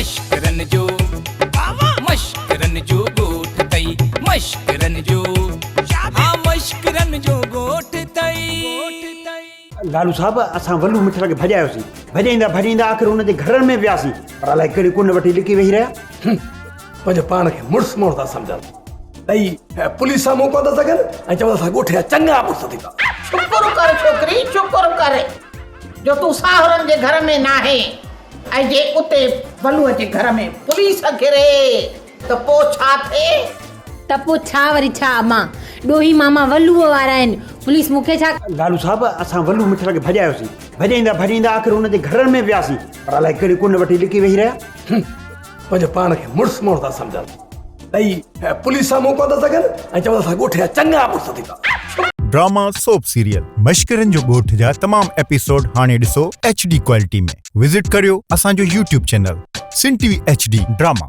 मश्करन जो गोठ तई मश्करन जो हाँ मश्करन जो गोठ तई। लालू साहब असां वल्लू मिठड़ खे भॼायोसीं भॼाईंदा आख़िर हुनजे घरनि में वियासीं पर अलाए कहिड़ी कुन वठी लिकी वेही रहिया। पंहिंजे पाण खे मुड़ुस मोड़ था सम्झनि ॾेई पुलिस सां मोकिल था सघनि ऐं चवंदा असां ॻोठ जा चङा मुड़ुस थींदा। शुक्र कर छोकिरी शुक्र कर जो तूं साहुरनि जे घर में नाहे ऐं जे उते वल्लूअ जे घर में पुलिस घिरे त पोइ छा थिए? त पोइ छा वरी छा अम्मा ॾोही मामा वल्लूअ वारा आहिनि पुलिस मूंखे छा। लालू साहब असां वल्लू मिठड़ खे भॼायोसीं भॼाईंदा आख़िर हुनजे घरनि में वियासीं पर अलाए कहिड़ी कुन वठी लिकी वेही रहिया। पंहिंजे पाण खे मुड़ुस मोड़ था सम्झनि ॾेई पुलिस सां मोकिल था सघनि ऐं चवंदा असां ॻोठ जा चङा मुड़ुस थींदा। ड्रामा सोप सीरियल मश्करन जो ॻोठ जा तमाम एपिसोड हाणे ॾिसो HD क्वालिटी में। विजिट करियो असांजो YouTube चैनल सिन TV HD ड्रामा।